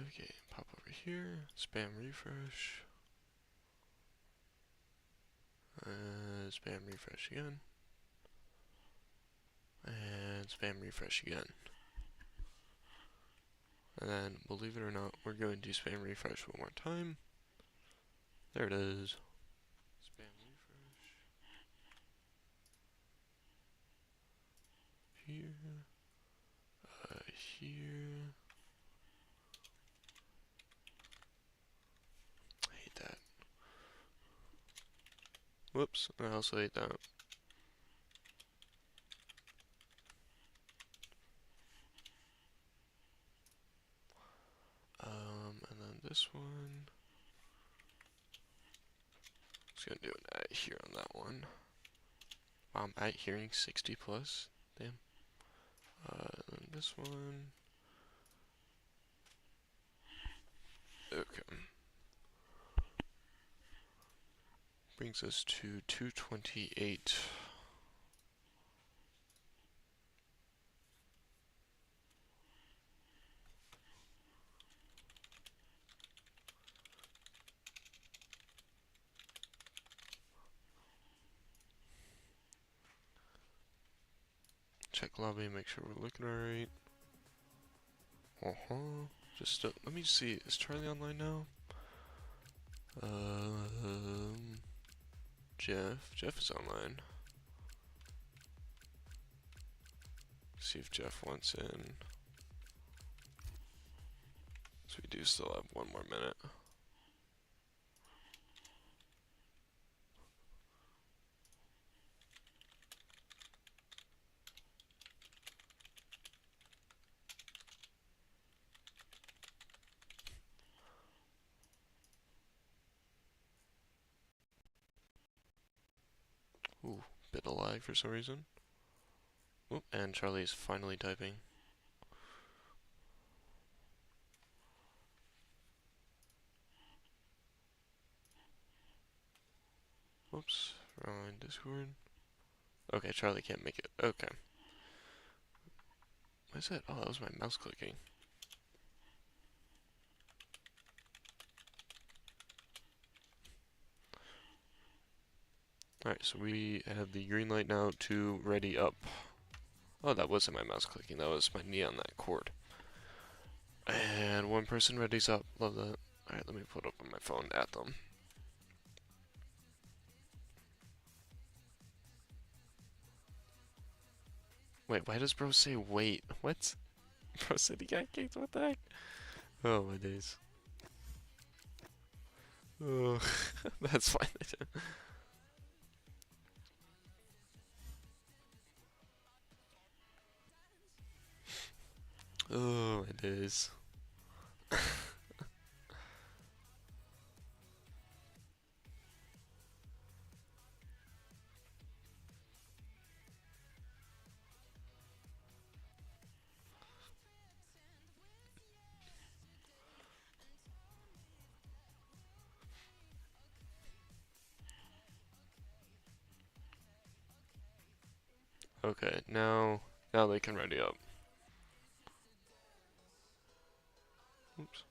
Okay, pop over here, spam refresh, spam refresh again, and spam refresh again. And then, believe it or not, we're going to spam refresh one more time. There it is. Spam refresh. Here. Here. I hate that. Whoops, I also hate that. And then this one. Just gonna do an at here on that one. Wow, I'm at hearing 60 plus. Damn. Then this one. Okay. Brings us to 228. Check lobby, make sure we're looking alright. Just let me see. Is Charlie online now? Jeff is online. See if Jeff wants in. So we do still have one more minute. Ooh, bit of lag for some reason. Oop, and Charlie's finally typing. Whoops, wrong Discord. Okay, Charlie can't make it. Okay. What is that? Oh, that was my mouse clicking. Alright, so we have the green light now to ready up. Oh, that wasn't my mouse clicking, that was my knee on that cord. And one person readies up. Love that. Alright, let me put up on my phone at them. Wait, why does bro say wait? What? Bro said he got kicked, what the heck? Oh my days. Oh, that's fine. Oh my days. Okay, now they can ready up. Oops.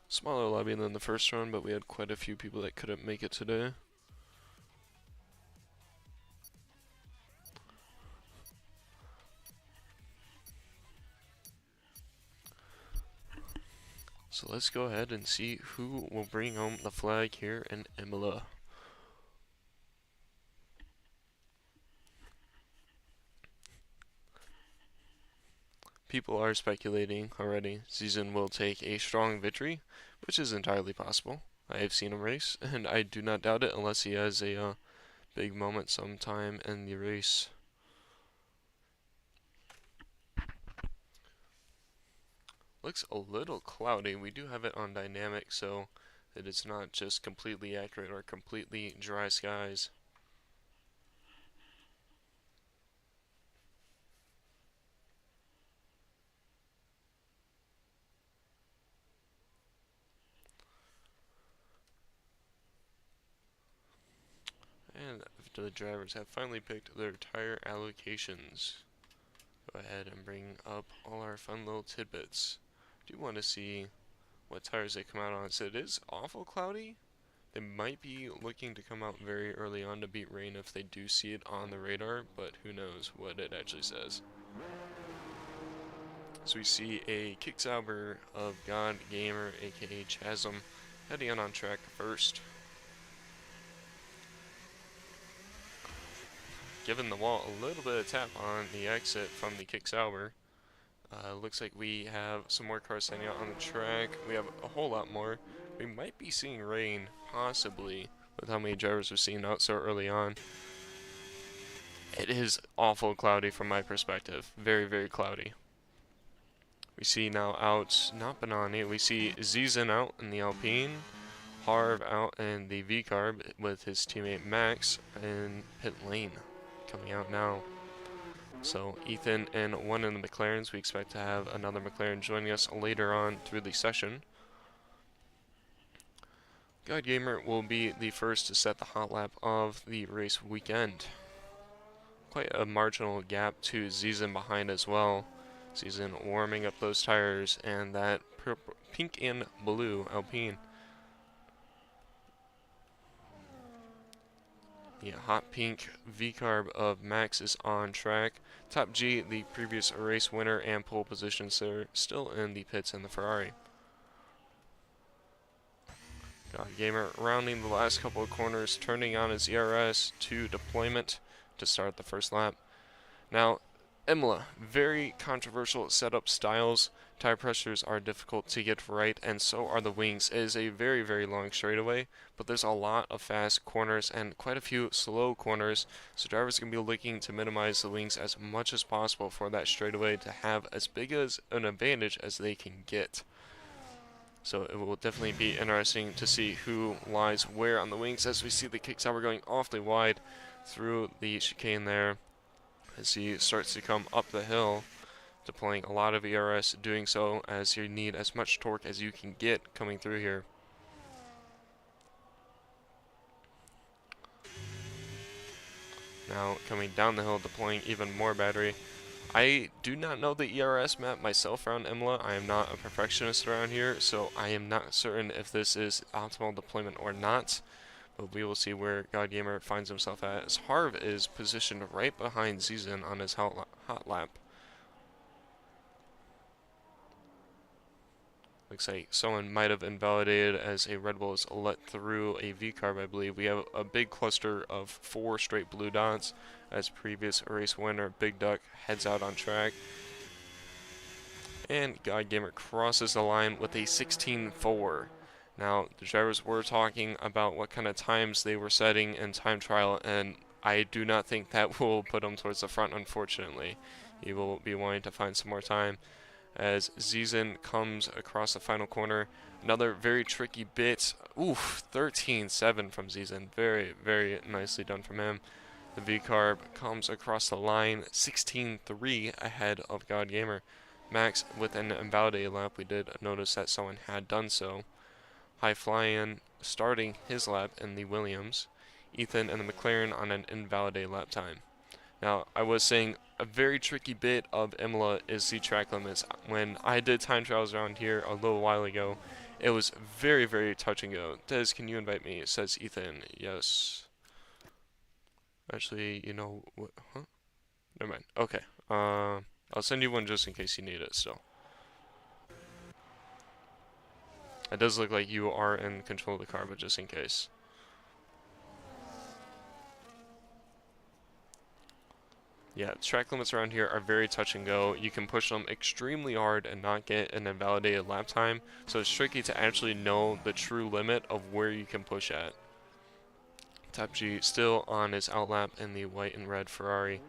Smaller lobby than the first round, but we had quite a few people that couldn't make it today. So let's go ahead and see who will bring home the flag here in Imola. People are speculating already. Season will take a strong victory, which is entirely possible. I have seen him race, and I do not doubt it unless he has a big moment sometime in the race. Looks a little cloudy. We do have it on dynamic, so that it's not just completely accurate or completely dry skies. And after the drivers have finally picked their tire allocations. Go ahead and bring up all our fun little tidbits. Do want to see what tires they come out on. So it is awful cloudy. They might be looking to come out very early on to beat rain if they do see it on the radar, but who knows what it actually says. So we see a Kicksauber of God Gamer, aka Chasm, heading out on track first. Giving the wall a little bit of tap on the exit from the Kicksauber. Looks like we have some more cars standing out on the track. We have a whole lot more. We might be seeing rain, possibly, with how many drivers we're seeing out so early on. It is awful cloudy from my perspective. Very, very cloudy. We see now out, not Banani, we see Zizan out in the Alpine. Harv out in the V-Carb with his teammate Max in pit lane. Coming out now. So Ethan and one of the McLarens. We expect to have another McLaren joining us later on through the session. God Gamer will be the first to set the hot lap of the race weekend. Quite a marginal gap to Zizan behind as well. Zizan warming up those tires and that purple, pink and blue Alpine. The hot pink V-Carb of Max is on track. Top G, the previous race winner and pole position, sir, still in the pits in the Ferrari. God Gamer rounding the last couple of corners, turning on his ERS to deployment to start the first lap. Now, Imola, very controversial setup styles. Tire pressures are difficult to get right, and so are the wings. It is a very, very long straightaway, but there's a lot of fast corners and quite a few slow corners, so drivers can be looking to minimize the wings as much as possible for that straightaway to have as big as an advantage as they can get. So it will definitely be interesting to see who lies where on the wings as we see the Kicksauber going awfully wide through the chicane there as he starts to come up the hill, deploying a lot of ERS, doing so as you need as much torque as you can get coming through here. Now coming down the hill, deploying even more battery. I do not know the ERS map myself around Imola. I am not a perfectionist around here, so I am not certain if this is optimal deployment or not. But we will see where God Gamer finds himself at, as Harv is positioned right behind Zizan on his hot lap. Looks like someone might have invalidated as a Red Bull is let through a V-Carb, I believe. We have a big cluster of 4 straight blue dots as previous race winner Big Duck heads out on track. And God Gamer crosses the line with a 16.4. Now, the drivers were talking about what kind of times they were setting in time trial, and I do not think that will put him towards the front, unfortunately. He will be wanting to find some more time as Zizan comes across the final corner. Another very tricky bit. Oof, 13.7 from Zizan. Very, very nicely done from him. The V-Carb comes across the line, 16.3 ahead of God Gamer. Max with an invalidated lap. We did notice that someone had done so. High Fly-In starting his lap in the Williams. Ethan and the McLaren on an invalidated lap time. Now, I was saying a very tricky bit of Imola is the track limits. When I did time trials around here a little while ago, it was very, very touch and go. Des, can you invite me? It says Ethan. Yes. Actually, you know what? Huh? Never mind. Okay. I'll send you one just in case you need it still. It does look like you are in control of the car, but just in case. Yeah, track limits around here are very touch and go. You can push them extremely hard and not get an invalidated lap time, so it's tricky to actually know the true limit of where you can push at. Top G still on his outlap in the white and red Ferrari.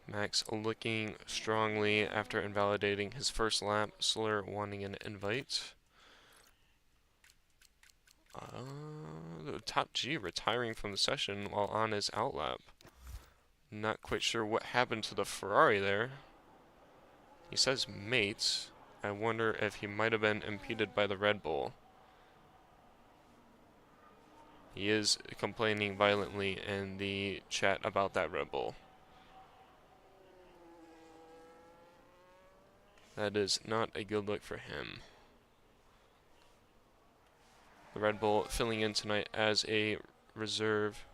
Max looking strongly after invalidating his first lap. Slur wanting an invite. Top G retiring from the session while on his outlap. Not quite sure what happened to the Ferrari there. He says mates. I wonder if he might have been impeded by the Red Bull. He is complaining violently in the chat about that Red Bull. That is not a good look for him. The Red Bull filling in tonight as a reserve.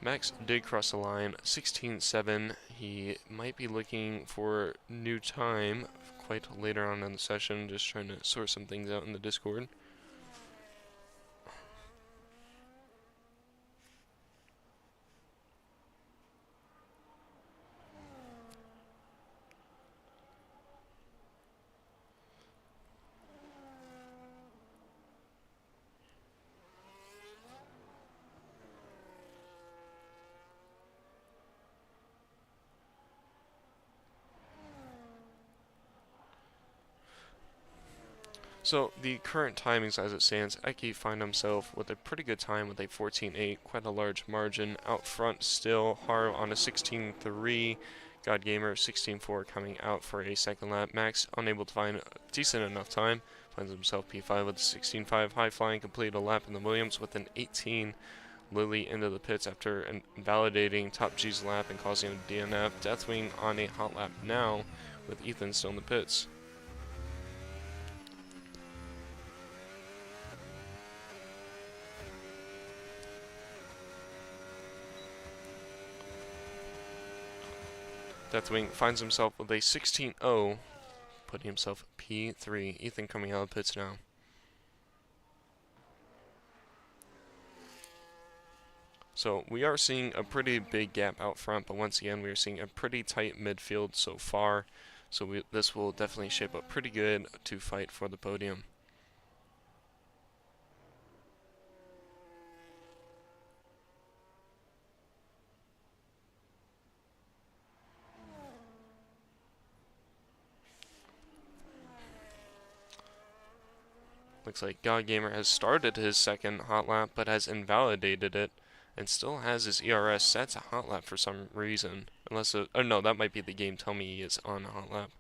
Max did cross the line, 16.7. He might be looking for new time quite later on in the session, just trying to sort some things out in the Discord. So the current timings as it stands, Eki find himself with a pretty good time with a 14.8, quite a large margin. Out front still, Harv on a 16.3, Godgamer 16.4 coming out for a second lap. Max unable to find a decent enough time, finds himself P5 with a 16.5, high flying, complete a lap in the Williams with an 18. Lily into the pits after invalidating Top G's lap and causing a DNF. Deathwing on a hot lap now with Ethan still in the pits. Deathwing finds himself with a 16.0, putting himself P3. Ethan coming out of the pits now. So we are seeing a pretty big gap out front, but once again, we are seeing a pretty tight midfield so far. So this will definitely shape up pretty good to fight for the podium. Looks like Godgamer has started his second hot lap, but has invalidated it, and still has his ERS set to hot lap for some reason. Unless, oh no, that might be the game tell me he is on a hot lap.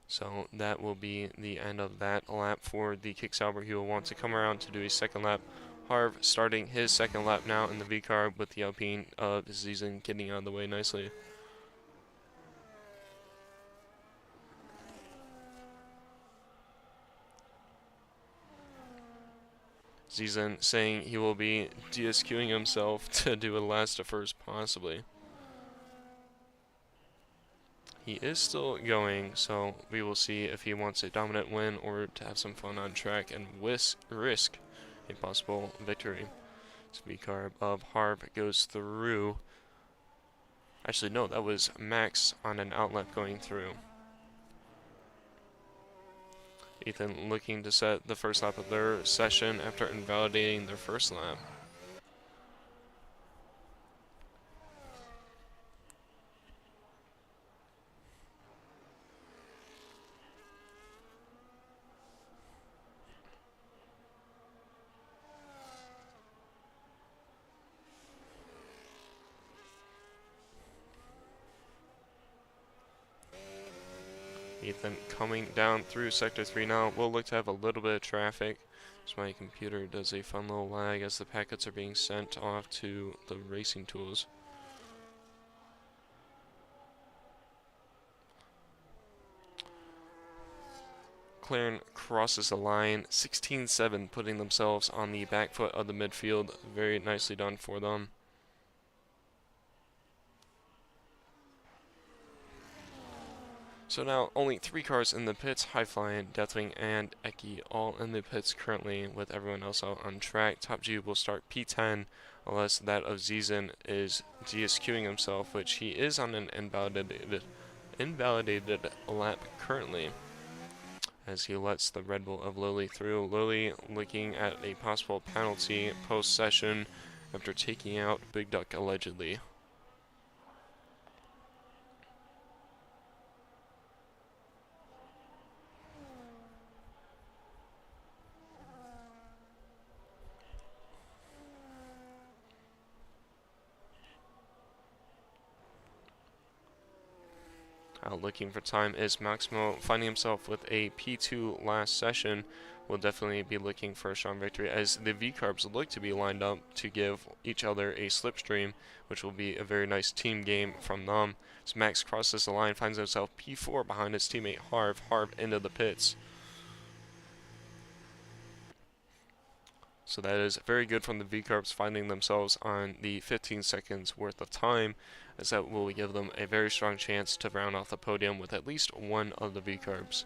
So that will be the end of that lap for the Kicksauber. He will want to come around to do a second lap. Harv starting his second lap now in the V-car with the Alpine of the season getting out of the way nicely. Zizan saying he will be DSQing himself to do a last to first possibly. He is still going, so we will see if he wants a dominant win or to have some fun on track and risk a possible victory. V-car of Harv goes through. Actually, no, that was Max on an outlet going through. Ethan looking to set the first lap of their session after invalidating their first lap. Ethan coming down through Sector 3 now. We'll look to have a little bit of traffic. So my computer does a fun little lag as the packets are being sent off to the racing tools. McLaren crosses the line, 16.7, putting themselves on the back foot of the midfield. Very nicely done for them. So now only 3 cars in the pits, High Flying, Deathwing, and Eki all in the pits currently with everyone else out on track. Top G will start P10 unless that of Zizan is DSQing himself, which he is on an invalidated lap currently as he lets the Red Bull of Lily through. Lily looking at a possible penalty post-session after taking out Big Duck allegedly. Out looking for time is Maximo, finding himself with a P2 last session. Will definitely be looking for a strong victory as the V-Carbs look to be lined up to give each other a slipstream, which will be a very nice team game from them. As Max crosses the line, finds himself P4 behind his teammate Harv. Harv into the pits. So that is very good from the V-Carbs, finding themselves on the 15 seconds worth of time, as that will give them a very strong chance to round off the podium with at least one of the V-Carbs.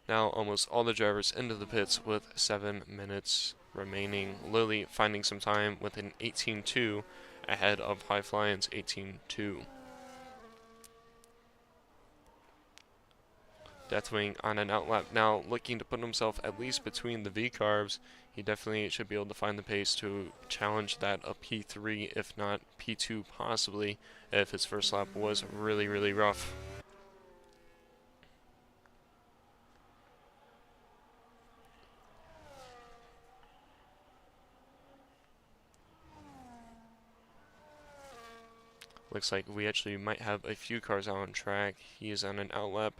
Now almost all the drivers into the pits with 7 minutes remaining. Lily finding some time with an 18.2 ahead of High Flying's 18.2. Deathwing on an outlap now, looking to put himself at least between the V-Carbs. He definitely should be able to find the pace to challenge that of P3, if not P2 possibly, if his first lap was really, really rough. Looks like we actually might have a few cars out on track. He is on an outlap.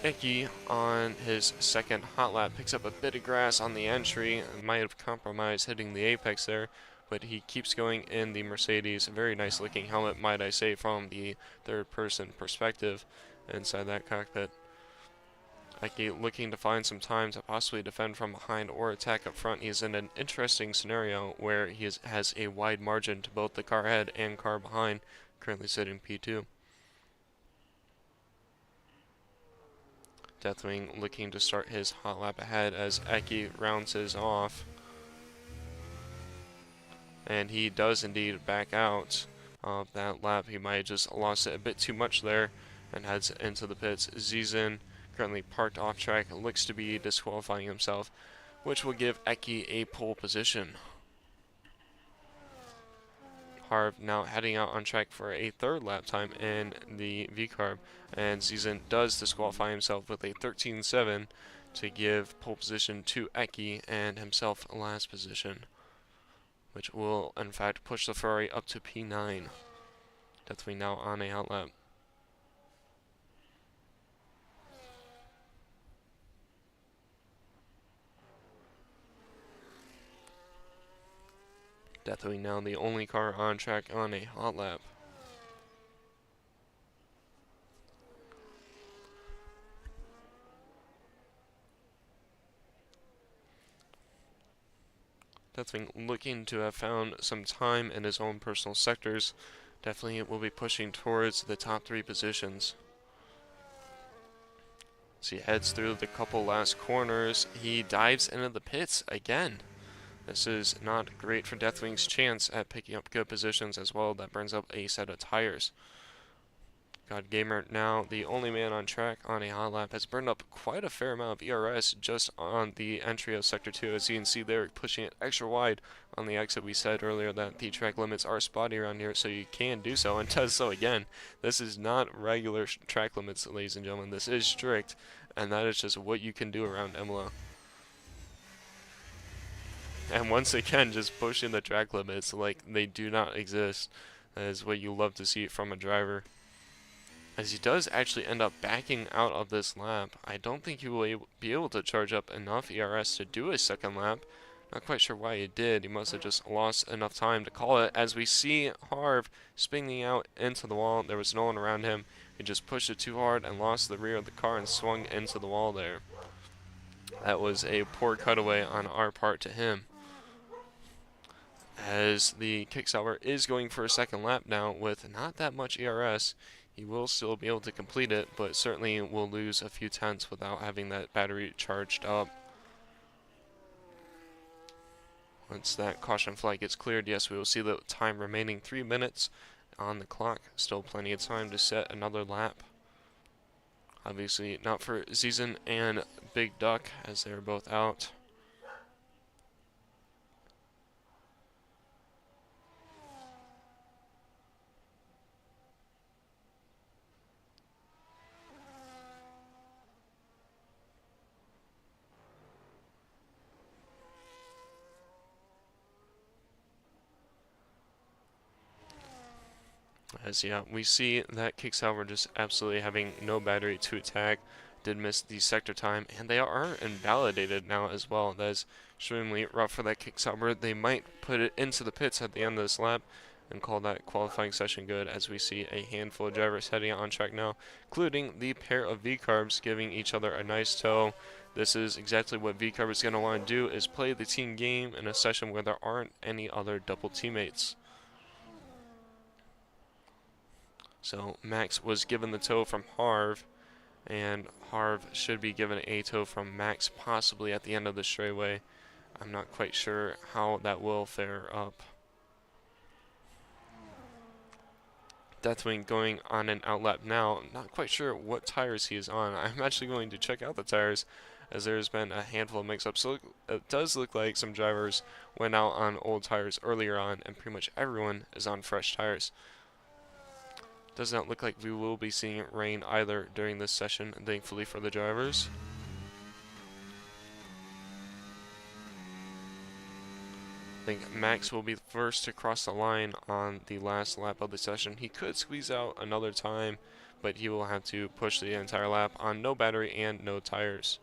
Icky on his second hot lap picks up a bit of grass on the entry. Might have compromised hitting the apex there, but he keeps going in the Mercedes. Very nice looking helmet, might I say, from the third person perspective inside that cockpit. Icky looking to find some time to possibly defend from behind or attack up front. He is in an interesting scenario where he has a wide margin to both the car ahead and car behind, currently sitting P2. Deathwing looking to start his hot lap ahead as Eki rounds his off. And he does indeed back out of that lap. He might have just lost it a bit too much there and heads into the pits. Zizin, currently parked off track, looks to be disqualifying himself, which will give Eki a pole position. Harv now heading out on track for a third lap time in the V-Carb, and Zizin does disqualify himself with a 13.7 to give pole position to Eki and himself last position, which will in fact push the Ferrari up to P9. Definitely now on a outlap. Definitely now the only car on track on a hot lap. Definitely looking to have found some time in his own personal sectors. Definitely will be pushing towards the top 3 positions. As he heads through the couple last corners, he dives into the pits again. This is not great for Deathwing's chance at picking up good positions as well. That burns up a set of tires. God Gamer, now the only man on track on a hot lap, has burned up quite a fair amount of ERS just on the entry of Sector 2. As you can see there, pushing it extra wide on the exit. We said earlier that the track limits are spotty around here, so you can do so, and does so again. This is not regular track limits, ladies and gentlemen. This is strict, and that is just what you can do around Imola. And once again, just pushing the track limits like they do not exist. That is what you love to see from a driver. As he does actually end up backing out of this lap, I don't think he will be able to charge up enough ERS to do a second lap. Not quite sure why he did. He must have just lost enough time to call it. As we see Harv spinning out into the wall, there was no one around him. He just pushed it too hard and lost the rear of the car and swung into the wall there. That was a poor cutaway on our part to him. As the kick-stopper is going for a second lap now with not that much ERS, he will still be able to complete it, but certainly will lose a few tenths without having that battery charged up. Once that caution flag gets cleared, yes, we will see the time remaining 3 minutes on the clock. Still plenty of time to set another lap. Obviously not for Zizin and Big Duck as they're both out. As yeah, we see that kick sauber just absolutely having no battery to attack. Did miss the sector time, and they are invalidated now as well. That is extremely rough for that kick sauber. They might put it into the pits at the end of this lap and call that qualifying session good, as we see a handful of drivers heading on track now, including the pair of V-Carbs giving each other a nice tow. This is exactly what V-Carb is going to want to do, is play the team game in a session where there aren't any other double teammates. So Max was given the tow from Harv, and Harv should be given a tow from Max possibly at the end of the straightaway. I'm not quite sure how that will fare up. Deathwing going on an outlap now. Not quite sure what tires he is on. I'm actually going to check out the tires, as there's been a handful of mix-ups. So it does look like some drivers went out on old tires earlier on, and pretty much everyone is on fresh tires. Does not look like we will be seeing rain either during this session, thankfully for the drivers. I think Max will be first to cross the line on the last lap of the session. He could squeeze out another time, but he will have to push the entire lap on no battery and no tires.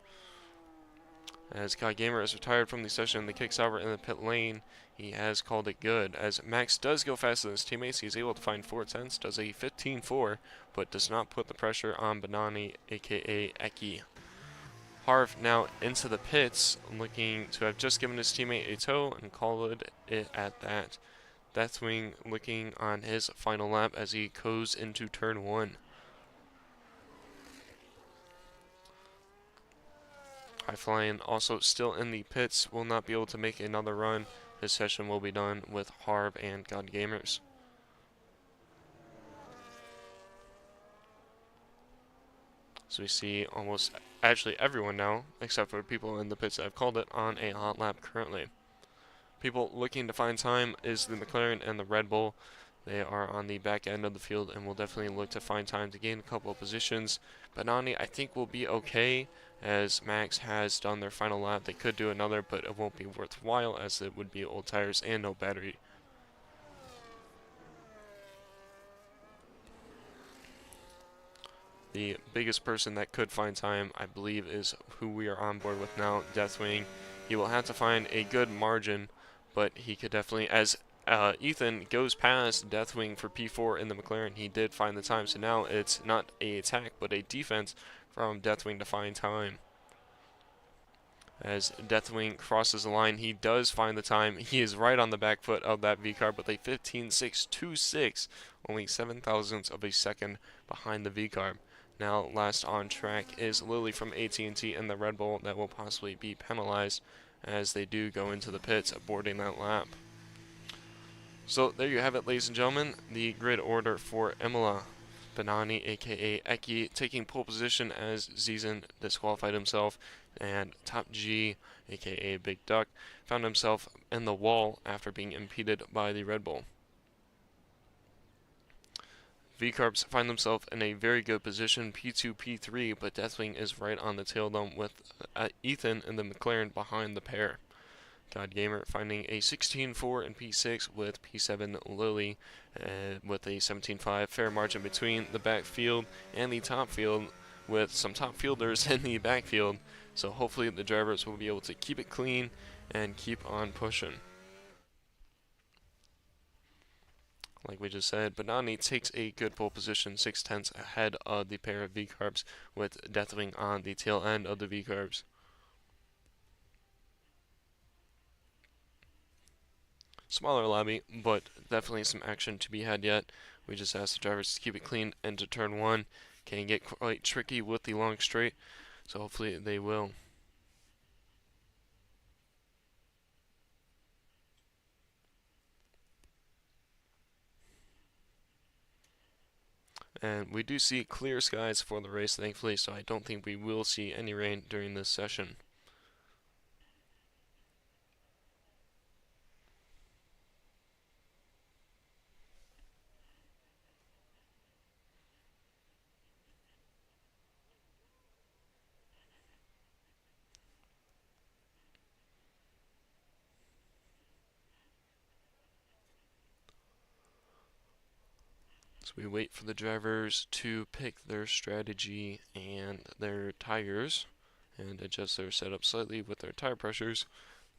As God Gamer is retired from the session, the kick sauber in the pit lane, he has called it good. As Max does go faster than his teammates, he's able to find 4/10, does a 15.4, but does not put the pressure on Banani, aka Eki. Harv now into the pits, looking to have just given his teammate a tow and called it at that. Deathwing looking on his final lap as he goes into turn 1. High Flying also still in the pits, will not be able to make another run. This session will be done with Harv and God Gamers. So we see almost actually everyone now, except for people in the pits that have called it, on a hot lap currently. People looking to find time is the McLaren and the Red Bull. They are on the back end of the field and will definitely look to find time to gain a couple of positions. Banani, I think, will be okay, as Max has done their final lap. They could do another, but it won't be worthwhile, as it would be old tires and no battery. The biggest person that could find time, I believe, is who we are on board with now, Deathwing. He will have to find a good margin, but he could definitely, as Ethan goes past Deathwing for P4 in the McLaren, he did find the time. So now it's not a attack, but a defense from Deathwing to find time. As Deathwing crosses the line, he does find the time. He is right on the back foot of that V-car, but a 15.626, only 7 thousandths of a second behind the V-car. Now, last on track is Lily from AT&T and the Red Bull that will possibly be penalized as they do go into the pits, boarding that lap. So there you have it, ladies and gentlemen, the grid order for Imola. Banani, aka Eki, taking pole position as Zizan disqualified himself, and Top G, aka Big Duck, found himself in the wall after being impeded by the Red Bull. V-Carbs find themselves in a very good position, P2, P3, but Deathwing is right on the tail of them with Ethan and the McLaren behind the pair. God Gamer finding a 16.4 in P6 with P7 Lily with a 17.5. Fair margin between the backfield and the top field, with some top fielders in the backfield. So hopefully the drivers will be able to keep it clean and keep on pushing. Like we just said, Banani takes a good pole position, 6/10 ahead of the pair of V-Carbs, with Deathwing on the tail end of the V-Carbs. Smaller lobby, but definitely some action to be had yet. We just asked the drivers to keep it clean into turn 1. Can get quite tricky with the long straight, so hopefully they will. And we do see clear skies for the race, thankfully, so I don't think we will see any rain during this session. So we wait for the drivers to pick their strategy and their tires and adjust their setup slightly with their tire pressures.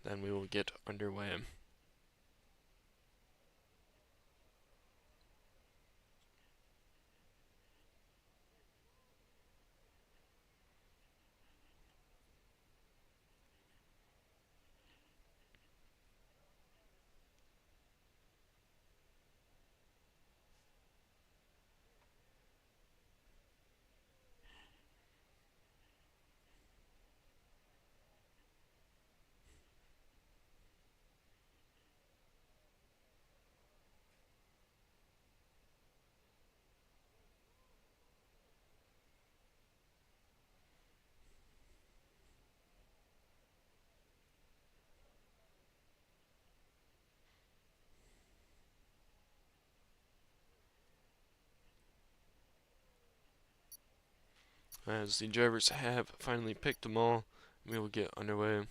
Then we will get underway. As the drivers have finally picked them all, we will get underway.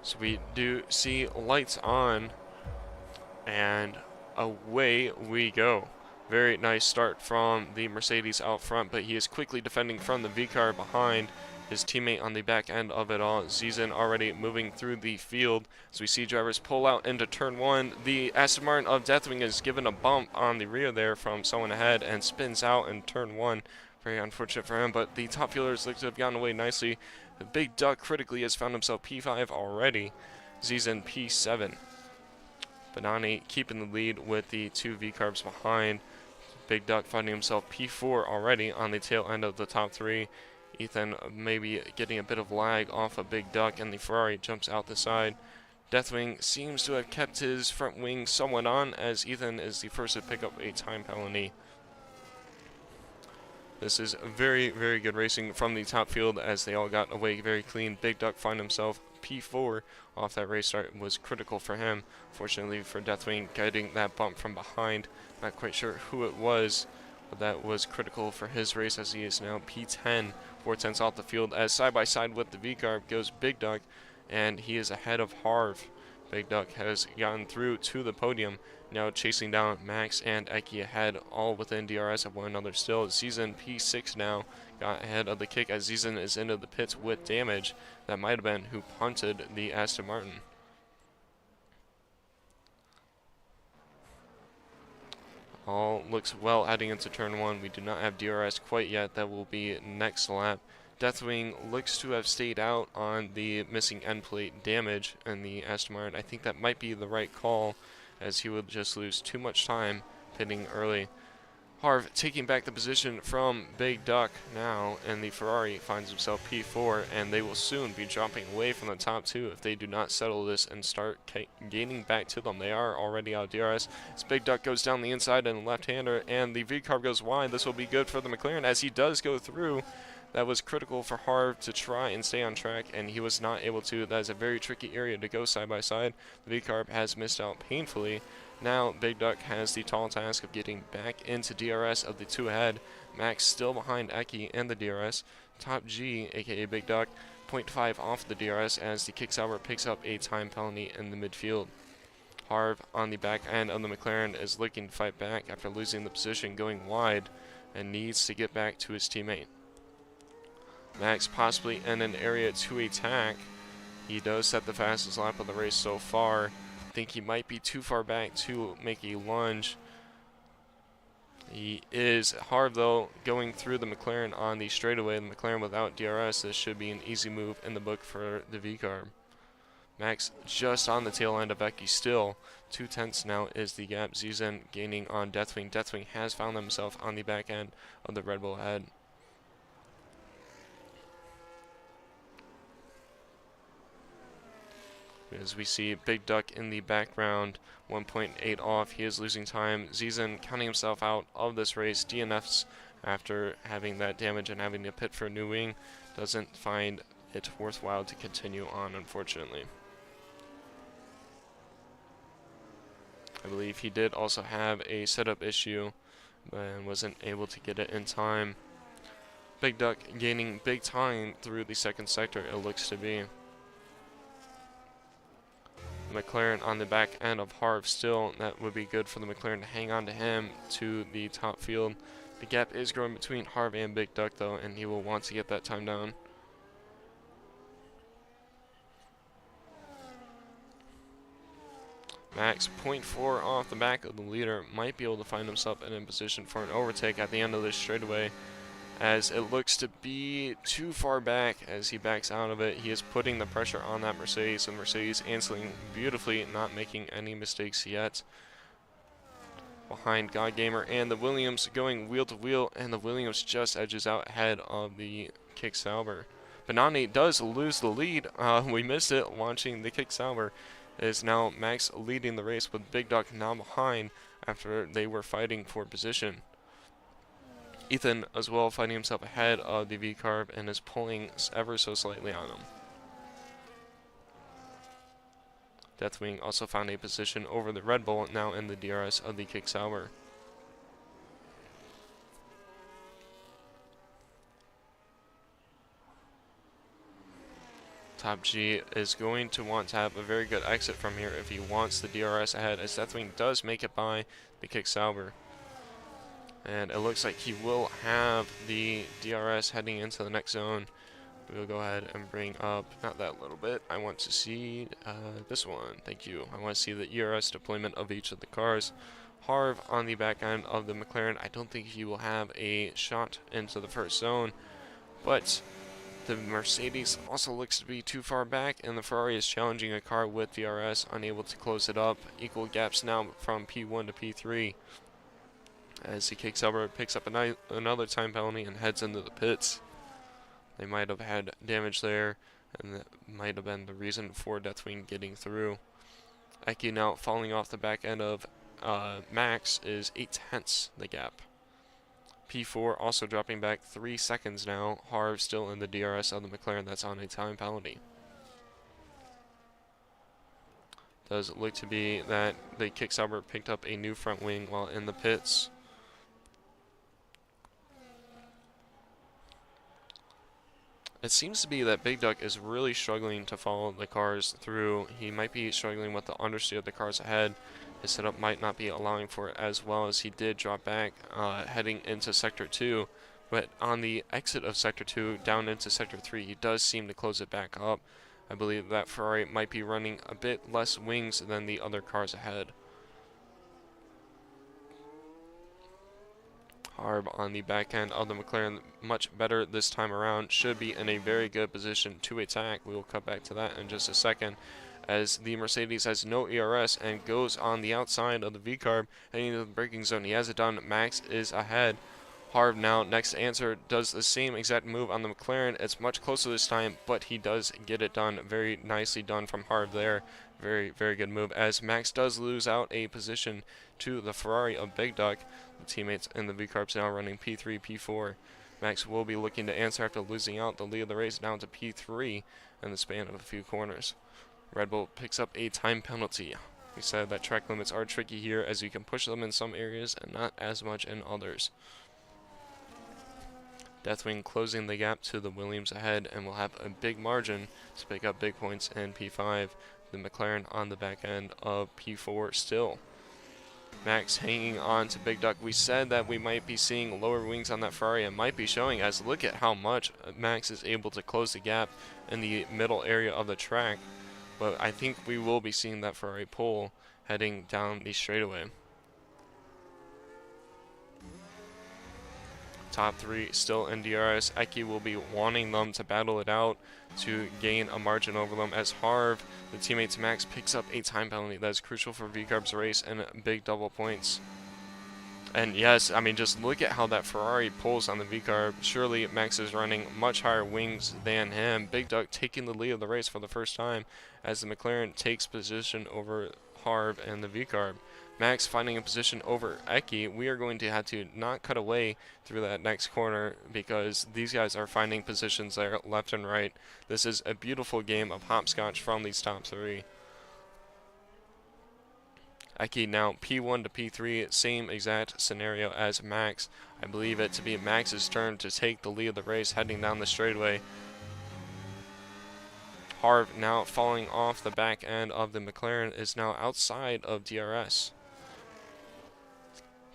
So we do see lights on, and away we go. Very nice start from the Mercedes out front, but he is quickly defending from the V car behind. His teammate on the back end of it all, Zizan, already moving through the field. As we see drivers pull out into turn one, the Aston Martin of Deathwing is given a bump on the rear there from someone ahead and spins out in turn one. Very unfortunate for him, but the top fielders look to have gotten away nicely. The Big Duck critically has found himself P5 already. Zizan P7. Banani keeping the lead with the two V-carbs behind. Big Duck finding himself P4 already on the tail end of the top three. Ethan maybe getting a bit of lag off of Big Duck, and the Ferrari jumps out the side. Deathwing seems to have kept his front wing somewhat on, as Ethan is the first to pick up a time penalty. This is very, very good racing from the top field as they all got away very clean. Big Duck find himself P4 off that race start was critical for him. Fortunately for Deathwing, getting that bump from behind. Not quite sure who it was, but that was critical for his race as he is now P10. 4/10 off the field as side by side with the V-Carb goes Big Duck, and he is ahead of Harv. Big Duck has gotten through to the podium, now chasing down Max and Eki ahead, all within DRS of one another still. Zizan P6 now got ahead of the kick as Zizan is into the pits with damage. That might have been who punted the Aston Martin. All looks well heading into turn one. We do not have DRS quite yet. That will be next lap. Deathwing looks to have stayed out on the missing end plate damage in the Aston Martin. I think that might be the right call, as he would just lose too much time pitting early. Harv taking back the position from Big Duck now, and the Ferrari finds himself P4, and they will soon be dropping away from the top two if they do not settle this and start gaining back to them. They are already out of DRS. As Big Duck goes down the inside and left-hander, and the V-carb goes wide. This will be good for the McLaren as he does go through. That was critical for Harv to try and stay on track, and he was not able to. That is a very tricky area to go side by side. The V-carb has missed out painfully. Now Big Duck has the tall task of getting back into DRS of the two ahead. Max still behind Eki in the DRS. Top G, aka Big Duck, 0.5 off the DRS as the kick sauber picks up a time penalty in the midfield. Harv on the back end of the McLaren is looking to fight back after losing the position going wide and needs to get back to his teammate. Max possibly in an area to attack. He does set the fastest lap of the race so far. I think he might be too far back to make a lunge. He is. Harv, though, going through the McLaren on the straightaway. The McLaren without DRS, this should be an easy move in the book for the V-carb. Max just on the tail end of Eki still. 2/10 now is the gap. Zizan gaining on Deathwing. Deathwing has found himself on the back end of the Red Bull head. As we see Big Duck in the background, 1.8 off. He is losing time. Zizan counting himself out of this race. DNFs after having that damage and having to pit for a new wing. Doesn't find it worthwhile to continue on, unfortunately. I believe he did also have a setup issue and wasn't able to get it in time. Big Duck gaining big time through the second sector, it looks to be. McLaren on the back end of Harv still. That would be good for the McLaren to hang on to him to the top field. The gap is growing between Harv and Big Duck though, and he will want to get that time down. Max 0.4 off the back of the leader, might be able to find himself in position for an overtake at the end of this straightaway, as it looks to be too far back as he backs out of it. He is putting the pressure on that Mercedes, and Mercedes answering beautifully, not making any mistakes yet. Behind God Gamer and the Williams going wheel to wheel, and the Williams just edges out ahead of the Kick Sauber. Benani does lose the lead. We missed it launching the Kick Sauber. Is now Max leading the race with Big Duck now behind after they were fighting for position. Ethan as well fighting himself ahead of the V-Carb and is pulling ever so slightly on him. Deathwing also found a position over the Red Bull, now in the DRS of the Kick Sauber. Top G is going to want to have a very good exit from here if he wants the DRS ahead, as Deathwing does make it by the Kick Sauber. And it looks like he will have the DRS heading into the next zone. We'll go ahead and bring up, not that little bit, I want to see this one, thank you. I want to see the ERS deployment of each of the cars. Harv on the back end of the McLaren, I don't think he will have a shot into the first zone, but the Mercedes also looks to be too far back, and the Ferrari is challenging a car with DRS, unable to close it up. Equal gaps now from P1 to P3. As the Kick Sauber picks up another time penalty and heads into the pits. They might have had damage there, and that might have been the reason for Deathwing getting through. Eki now falling off the back end of Max is 0.8 the gap. P4 also dropping back 3 seconds now. Harv still in the DRS of the McLaren, that's on a time penalty. Does look to be that the Kick Sauber picked up a new front wing while in the pits. It seems to be that Big Duck is really struggling to follow the cars through. He might be struggling with the understeer of the cars ahead. His setup might not be allowing for it as well, as he did drop back heading into Sector 2. But on the exit of Sector 2 down into Sector 3, he does seem to close it back up. I believe that Ferrari might be running a bit less wings than the other cars ahead. Harv on the back end of the McLaren, much better this time around, should be in a very good position to attack. We will cut back to that in just a second, as the Mercedes has no ERS and goes on the outside of the V-Carb heading into the braking zone. He has it done. Max is ahead. Harv now, next answer, does the same exact move on the McLaren. It's much closer this time, but he does get it done. Very nicely done from Harv there. Very, very good move, as Max does lose out a position to the Ferrari of Big Duck. The teammates in the V-Carbs now running P3, P4. Max will be looking to answer after losing out the lead of the race down to P3 in the span of a few corners. Red Bull picks up a time penalty. We said that track limits are tricky here, as you can push them in some areas and not as much in others. Deathwing closing the gap to the Williams ahead, and will have a big margin to pick up big points in P5. The McLaren on the back end of P4 still. Max hanging on to Big Duck. We said that we might be seeing lower wings on that Ferrari. It might be showing, as look at how much Max is able to close the gap in the middle area of the track. But I think we will be seeing that Ferrari pull heading down the straightaway. Top 3 still in DRS. Eki will be wanting them to battle it out to gain a margin over them, as Harv, the teammates Max, picks up a time penalty that is crucial for V-Carb's race and big double points. And yes, I mean, just look at how that Ferrari pulls on the V-Carb. Surely Max is running much higher wings than him. Big Duck taking the lead of the race for the first time, as the McLaren takes position over Harv and the V-Carb. Max finding a position over Eki. We are going to have to not cut away through that next corner, because these guys are finding positions there left and right. This is a beautiful game of hopscotch from these top 3. Eki now P1 to P3, same exact scenario as Max. I believe it to be Max's turn to take the lead of the race heading down the straightaway. Harv now falling off the back end of the McLaren is now outside of DRS.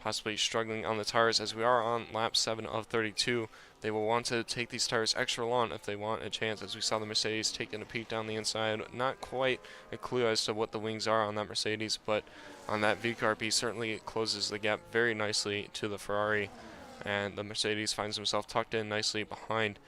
Possibly struggling on the tires as we are on lap 7 of 32. They will want to take these tires extra long if they want a chance, as we saw the Mercedes taking a peek down the inside. Not quite a clue as to what the wings are on that Mercedes, but on that V-Carb he certainly closes the gap very nicely to the Ferrari, and the Mercedes finds himself tucked in nicely behind.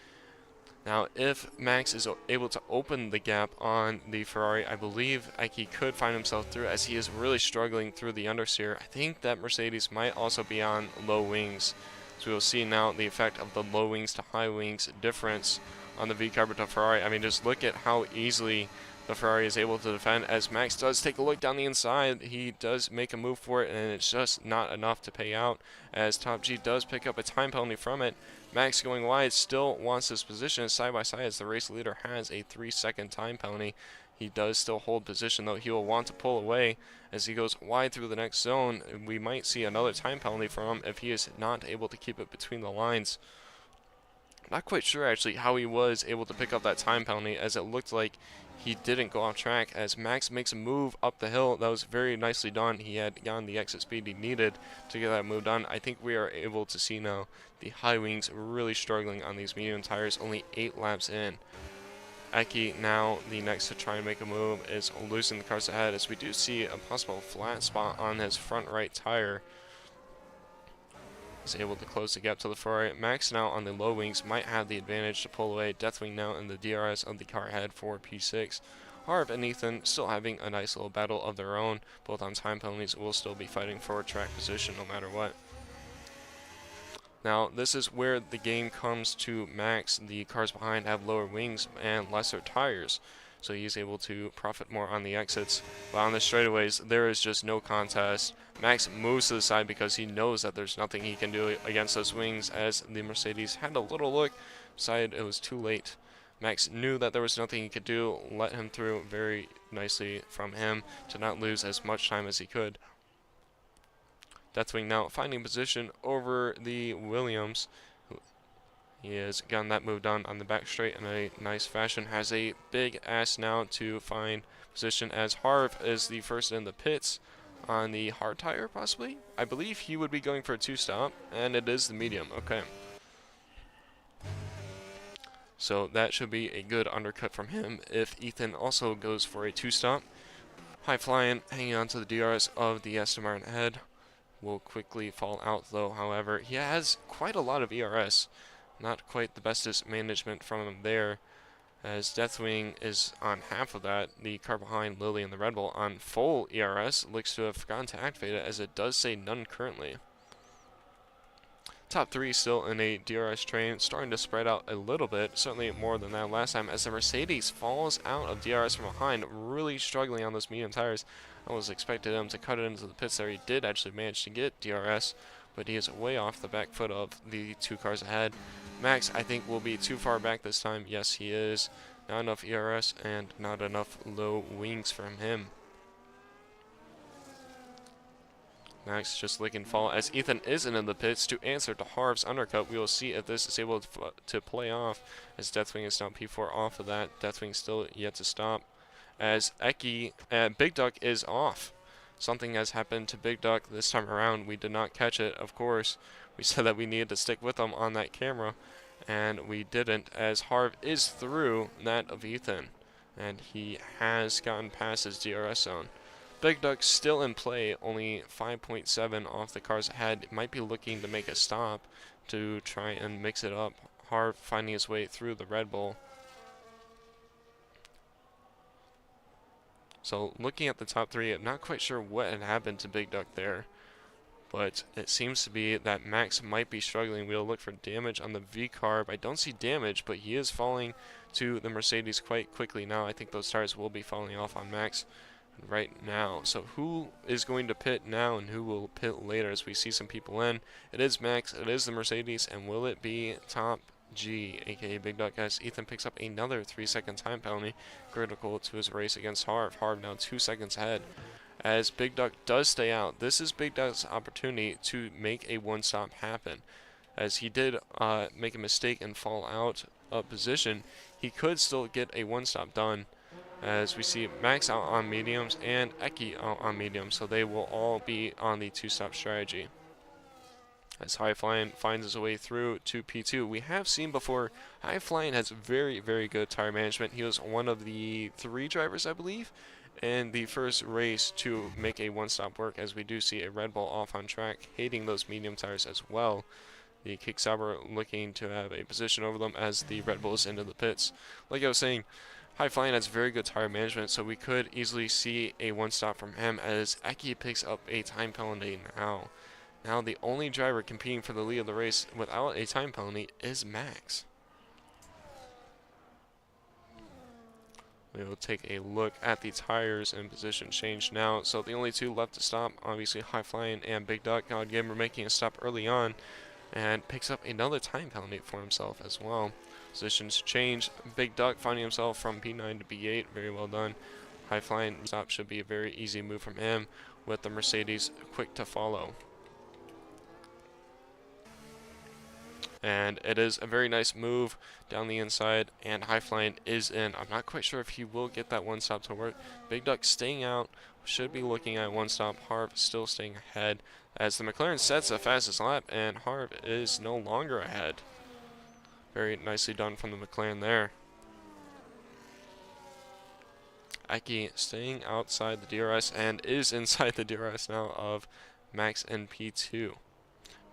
Now, if Max is able to open the gap on the Ferrari, I believe he could find himself through, as he is really struggling through the understeer. I think that Mercedes might also be on low wings. So we'll see now the effect of the low wings to high wings difference on the V-Carb to Ferrari. I mean, just look at how easily the Ferrari is able to defend, as Max does take a look down the inside. He does make a move for it, and it's just not enough to pay out, as Top G does pick up a time penalty from it. Max going wide still wants his position side by side, as the race leader has a 3-second time penalty. He does still hold position, though he will want to pull away as he goes wide through the next zone. We might see another time penalty from him if he is not able to keep it between the lines. Not quite sure actually how he was able to pick up that time penalty, as it looked like he didn't go off track, as Max makes a move up the hill that was very nicely done. He had gotten the exit speed he needed to get that move done. I think we are able to see now the high wings really struggling on these medium tires, only 8 laps in. Eki now the next to try and make a move is losing the cars ahead, as we do see a possible flat spot on his front right tire. Is able to close the gap to the Ferrari. Max now on the low wings might have the advantage to pull away. Deathwing now in the DRS of the car ahead for P6. Harv and Ethan still having a nice little battle of their own, both on time penalties. Will still be fighting for track position no matter what. Now, this is where the game comes to Max. The cars behind have lower wings and lesser tires, so he's able to profit more on the exits. But on the straightaways, there is just no contest. Max moves to the side because he knows that there's nothing he can do against those wings, as the Mercedes had a little look, decided it was too late. Max knew that there was nothing he could do, let him through very nicely from him to not lose as much time as he could. Deathwing now finding position over the Williams. He has gotten that move done on the back straight in a nice fashion. Has a big ass now to find position, as Harv is the first in the pits on the hard tire, possibly. I believe he would be going for a 2-stop, and it is the medium. Okay. So that should be a good undercut from him if Ethan also goes for a 2-stop. High flying, hanging on to the DRS of the Aston Martin ahead. Will quickly fall out, though. However, he has quite a lot of ERS. Not quite the bestest management from him there, as Deathwing is on half of that. The car behind, Lily and the Red Bull, on full ERS, looks to have forgotten to activate it, as it does say none currently. Top 3 still in a DRS train, starting to spread out a little bit, certainly more than that last time, as the Mercedes falls out of DRS from behind, really struggling on those medium tires. I was expecting him to cut it into the pits there. He did actually manage to get DRS, but he is way off the back foot of the 2 cars ahead. Max, I think, will be too far back this time. Yes, he is. Not enough ERS and not enough low wings from him. Max just licking fall, as Ethan isn't in the pits to answer to Harv's undercut. We will see if this is able to play off, as Deathwing is now P4 off of that. Deathwing still yet to stop, as Big Duck is off. Something has happened to Big Duck this time around. We did not catch it, of course. We said that we needed to stick with him on that camera, and we didn't, as Harv is through that of Ethan, and he has gotten past his DRS zone. Big Duck still in play, only 5.7 off the cars ahead. Might be looking to make a stop to try and mix it up. Harv finding his way through the Red Bull. So looking at the top 3, I'm not quite sure what had happened to Big Duck there, but it seems to be that Max might be struggling. We'll look for damage on the V-Carb. I don't see damage, but he is falling to the Mercedes quite quickly now. I think those tires will be falling off on Max right now. So who is going to pit now and who will pit later, as we see some people in? It is Max, it is the Mercedes, and will it be Top G, aka Big Duck, as Ethan picks up another 3-second time penalty, critical to his race against Harv. Harv now 2 seconds ahead, as Big Duck does stay out. This is Big Duck's opportunity to make a one-stop happen, as he did make a mistake and fall out of position. He could still get a one-stop done, as we see Max out on mediums and Eki out on mediums, so they will all be on the two-stop strategy. As High Flying finds his way through to P2, we have seen before, High Flying has very, very good tire management. He was one of the 3 drivers, I believe, in the first race to make a one-stop work, as we do see a Red Bull off on track, hating those medium tires as well. The Kicksauber looking to have a position over them as the Red Bull is into the pits. Like I was saying, High Flying has very good tire management, so we could easily see a one-stop from him, as Eki picks up a time penalty now. Now the only driver competing for the lead of the race without a time penalty is Max. We will take a look at the tires and position change now. So the only 2 left to stop, obviously High Flying and Big Duck. God Gamer making a stop early on and picks up another time penalty for himself as well. Positions change. Big Duck finding himself from P9 to P8. Very well done. High Flying stop should be a very easy move from him, with the Mercedes quick to follow. And it is a very nice move down the inside, and High Flying is in. I'm not quite sure if he will get that one stop to work. Big Duck staying out, should be looking at one stop. Harv still staying ahead, as the McLaren sets the fastest lap, and Harv is no longer ahead. Very nicely done from the McLaren there. Eki staying outside the DRS and is inside the DRS now of Max and P2.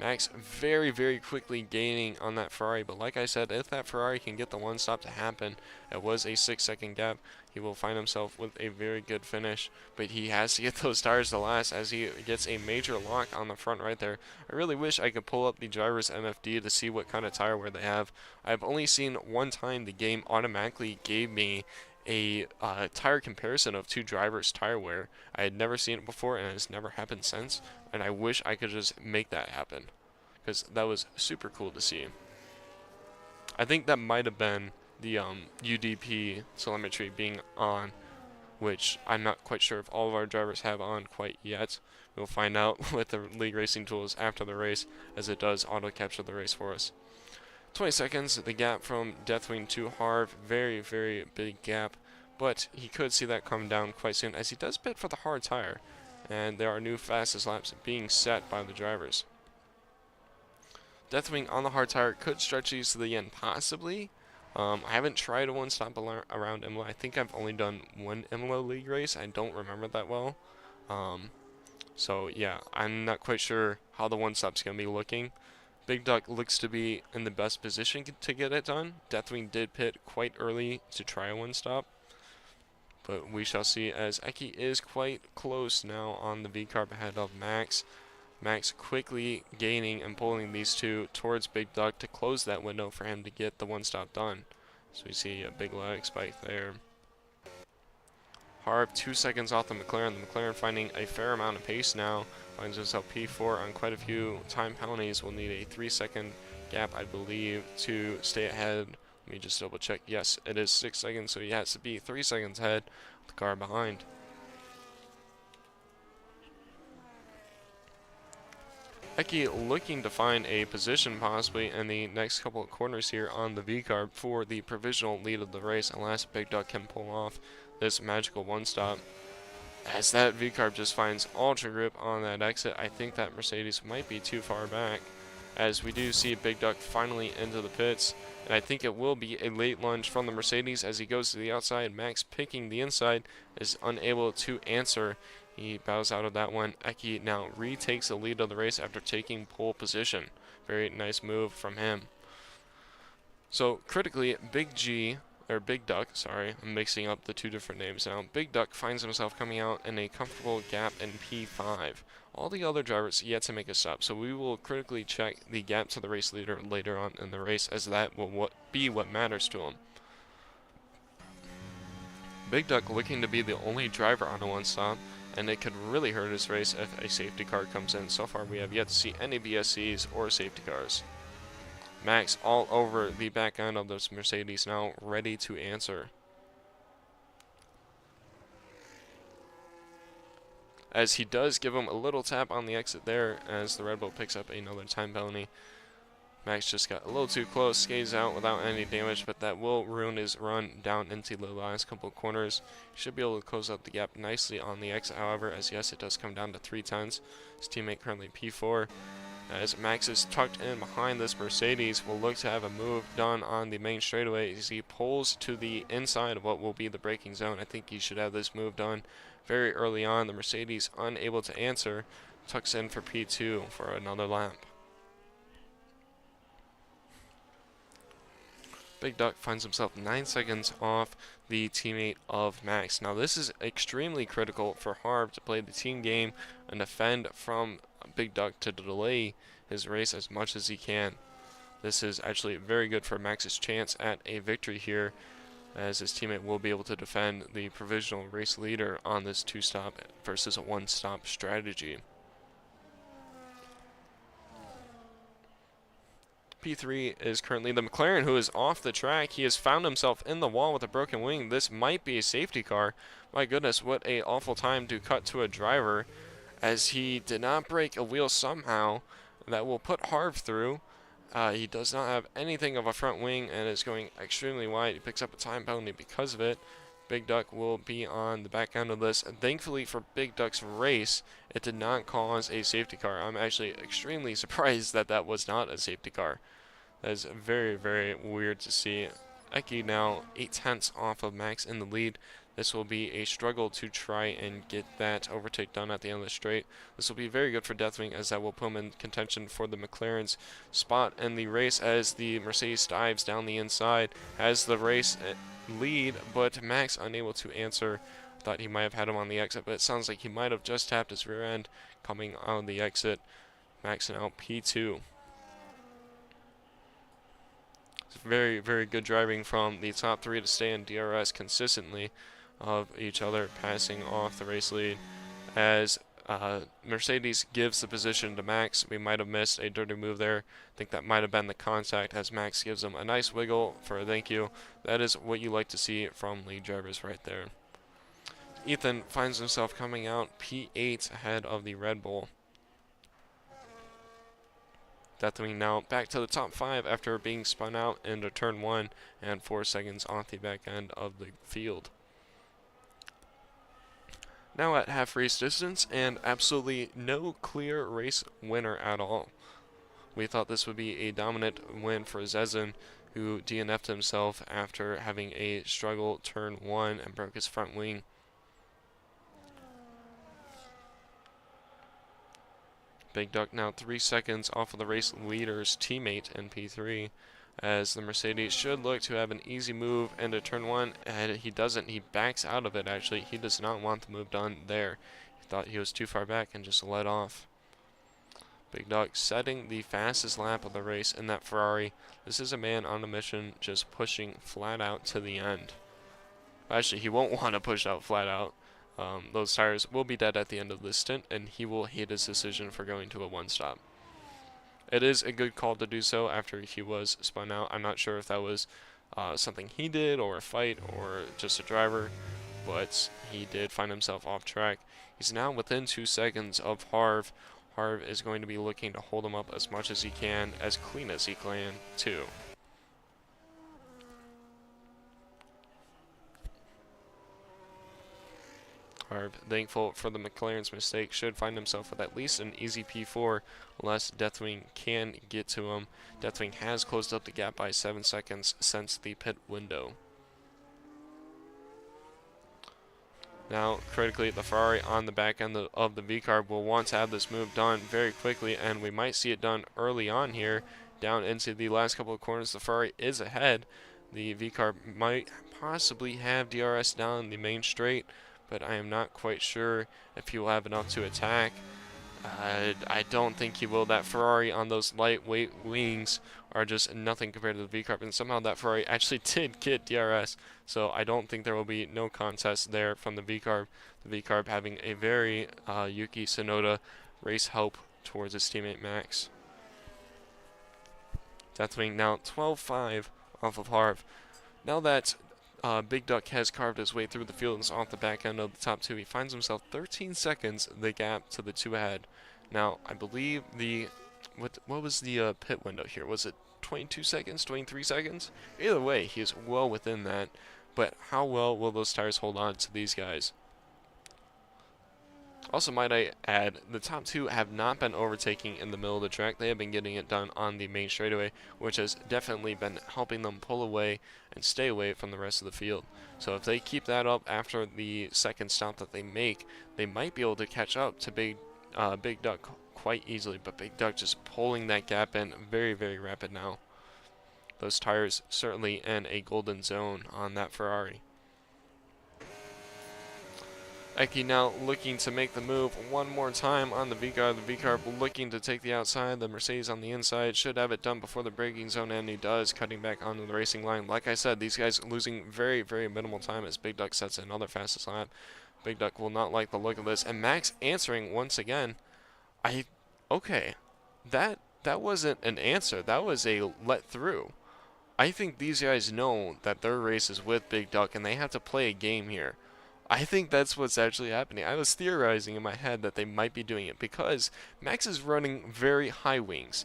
Max very, very quickly gaining on that Ferrari, but like I said, if that Ferrari can get the one stop to happen, it was a 6-second gap, he will find himself with a very good finish, but he has to get those tires to last, as he gets a major lock on the front right there. I really wish I could pull up the driver's MFD to see what kind of tire wear they have. I've only seen one time the game automatically gave me a tire comparison of 2 drivers' tire wear. I had never seen it before, and it's never happened since, and I wish I could just make that happen, because that was super cool to see. I think that might have been the UDP telemetry being on, which I'm not quite sure if all of our drivers have on quite yet. We'll find out with the League Racing tools after the race, as it does auto capture the race for us. 20 seconds, the gap from Deathwing to Harv, very, very big gap, but he could see that come down quite soon, as he does pit for the hard tire, and there are new fastest laps being set by the drivers. Deathwing on the hard tire could stretch these to the end, possibly. I haven't tried a one-stop around Imola. I think I've only done one Imola League race. I don't remember that well. So yeah, I'm not quite sure how the one-stop's going to be looking. Big Duck looks to be in the best position to get it done. Deathwing did pit quite early to try a one-stop, but we shall see, as Eki is quite close now on the V-carb ahead of Max. Max quickly gaining and pulling these 2 towards Big Duck to close that window for him to get the one-stop done. So we see a big lag spike there. Harv 2 seconds off the McLaren. The McLaren finding a fair amount of pace now. Finds himself P4 on quite a few time penalties. Will need a 3-second gap, I believe, to stay ahead. Let me just double check. Yes, it is 6 seconds, so he has to be 3 seconds ahead of the car behind. Eki looking to find a position possibly in the next couple of corners here on the V-carb for the provisional lead of the race, unless Big Duck can pull off this magical one-stop. As that V-carb just finds ultra grip on that exit, I think that Mercedes might be too far back, as we do see Big Duck finally into the pits, and I think it will be a late lunge from the Mercedes as he goes to the outside. Max picking the inside is unable to answer. He bows out of that one. Eki now retakes the lead of the race after taking pole position. Very nice move from him. So critically, Big Duck, sorry, I'm mixing up the 2 different names now. Big Duck finds himself coming out in a comfortable gap in P5. All the other drivers yet to make a stop, so we will critically check the gap to the race leader later on in the race, as that will be what matters to him. Big Duck looking to be the only driver on a one-stop, and it could really hurt his race if a safety car comes in. So far we have yet to see any VSCs or safety cars. Max all over the back end of this Mercedes now, ready to answer. as he does give him a little tap on the exit there as the Red Bull picks up another time penalty. Max just got a little too close, skates out without any damage, but that will ruin his run down into the last couple of corners. He should be able to close up the gap nicely on the exit, however, as yes, it does come down to 3/10. His teammate currently P4. As Max is tucked in behind this Mercedes, will look to have a move done on the main straightaway as he pulls to the inside of what will be the braking zone. I think he should have this move done very early on. The Mercedes unable to answer, tucks in for P2 for another lap. Big Duck finds himself 9 seconds off the teammate of Max. Now this is extremely critical for Harv to play the team game and defend from Big Duck to delay his race as much as he can. This is actually very good for Max's chance at a victory here, as his teammate will be able to defend the provisional race leader on this 2-stop versus a 1-stop strategy. P3 is currently the McLaren, who is off the track. He has found himself in the wall with a broken wing. This might be a safety car. My goodness, what a awful time to cut to a driver, as he did not break a wheel somehow. That will put Harv through. He does not have anything of a front wing and is going extremely wide. He picks up a time penalty because of it. Big Duck will be on the back end of this. And thankfully for Big Duck's race, it did not cause a safety car. I'm actually extremely surprised that that was not a safety car. That is very, very weird to see. Eki now 8/10 off of Max in the lead. This will be a struggle to try and get that overtake done at the end of the straight. This will be very good for Deathwing, as that will put him in contention for the McLaren's spot in the race, as the Mercedes dives down the inside, has the race lead, but Max unable to answer. Thought he might have had him on the exit, but it sounds like he might have just tapped his rear end coming on the exit. Max now P2. Very, very good driving from the top three to stay in DRS consistently of each other, passing off the race lead. As Mercedes gives the position to Max, we might have missed a dirty move there. I think that might have been the contact, as Max gives him a nice wiggle for a thank you. That is what you like to see from lead drivers right there. Ethan finds himself coming out P8 ahead of the Red Bull. Deathwing now back to the top 5 after being spun out into turn 1 and 4 seconds off the back end of the field. Now at half race distance and absolutely no clear race winner at all. We thought this would be a dominant win for Zezin, who DNF'd himself after having a struggle turn 1 and broke his front wing. Big Duck now 3 seconds off of the race leader's teammate in P3, as the Mercedes should look to have an easy move into turn 1, and he doesn't. He backs out of it, actually. He does not want the move done there. He thought he was too far back and just let off. Big Duck setting the fastest lap of the race in that Ferrari. This is a man on a mission, just pushing flat out to the end. Actually, he won't want to push out flat out. Those tires will be dead at the end of this stint, and he will hate his decision for going to a 1-stop. It is a good call to do so after he was spun out. I'm not sure if that was something he did, or a fight, or just a driver, but he did find himself off track. He's now within 2 seconds of Harv. Harv is going to be looking to hold him up as much as he can, as clean as he can, too. Harv, thankful for the McLaren's mistake, should find himself with at least an easy P4, unless Deathwing can get to him. Deathwing has closed up the gap by 7 seconds since the pit window. Now, critically, the Ferrari on the back end of the V-Carb will want to have this move done very quickly, and we might see it done early on here. Down into the last couple of corners, the Ferrari is ahead. The V-Carb might possibly have DRS down the main straight, but I am not quite sure if he will have enough to attack. I don't think he will. That Ferrari on those lightweight wings are just nothing compared to the V-Carb, and somehow that Ferrari actually did get DRS, so I don't think there will be no contest there from the V-Carb. The V-Carb having a very Yuki Tsunoda race help towards his teammate Max. Deathwing now 12-5 off of Harv. Now that Big Duck has carved his way through the field and is off the back end of the top two. He finds himself 13 seconds the gap to the two ahead. Now, I believe the what was the pit window here? Was it 22 seconds, 23 seconds? Either way, he is well within that. But how well will those tires hold on to these guys? Also, might I add, the top two have not been overtaking in the middle of the track. They have been getting it done on the main straightaway, which has definitely been helping them pull away and stay away from the rest of the field. So if they keep that up after the second stop that they make, they might be able to catch up to Big Duck quite easily. But Big Duck just pulling that gap in very, very rapid now. Those tires certainly in a golden zone on that Ferrari. Eki now looking to make the move one more time on the V-Car. The V-Car looking to take the outside. The Mercedes on the inside should have it done before the braking zone, and he does, cutting back onto the racing line. Like I said, these guys losing very, very minimal time as Big Duck sets another fastest lap. Big Duck will not like the look of this. And Max answering once again. Okay, that wasn't an answer. That was a let through. I think these guys know that their race is with Big Duck, and they have to play a game here. I think that's what's actually happening. I was theorizing in my head that they might be doing it because Max is running very high wings.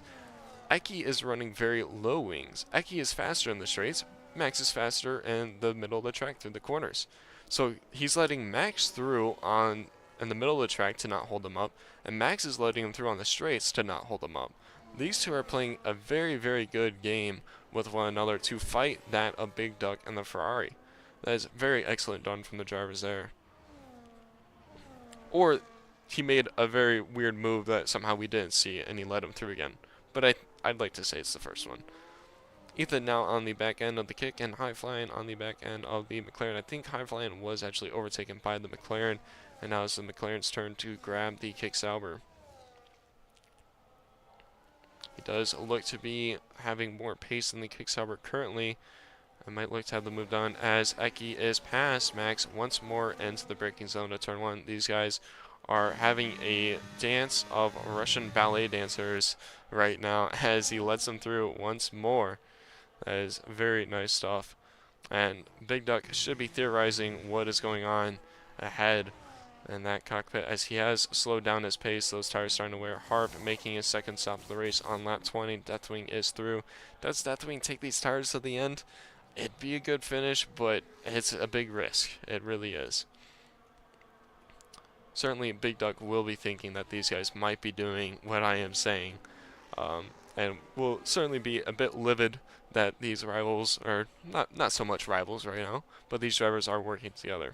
Eki is running very low wings. Eki is faster in the straights. Max is faster in the middle of the track through the corners. So he's letting Max through in the middle of the track to not hold him up, and Max is letting him through on the straights to not hold him up. These two are playing a very, very good game with one another to fight that of Big Duck and the Ferrari. That is very excellent done from the drivers there. Or he made a very weird move that somehow we didn't see and he let him through again. But I'd like to say it's the first one. Ethan now on the back end of the kick and High Flying on the back end of the McLaren. I think High Flying was actually overtaken by the McLaren, and now it's the McLaren's turn to grab the kick Sauber. He does look to be having more pace than the kick Sauber currently. I might look to have the move done as Eki is past Max once more into the braking zone to turn one. These guys are having a dance of Russian ballet dancers right now as he lets them through once more. That is very nice stuff. And Big Duck should be theorizing what is going on ahead in that cockpit as he has slowed down his pace. Those tires starting to wear. Harp making his second stop of the race on lap 20. Deathwing is through. Does Deathwing take these tires to the end? It'd be a good finish, but it's a big risk. It really is. Certainly, Big Duck will be thinking that these guys might be doing what I am saying. And will certainly be a bit livid that these rivals are not so much rivals right now, but these drivers are working together.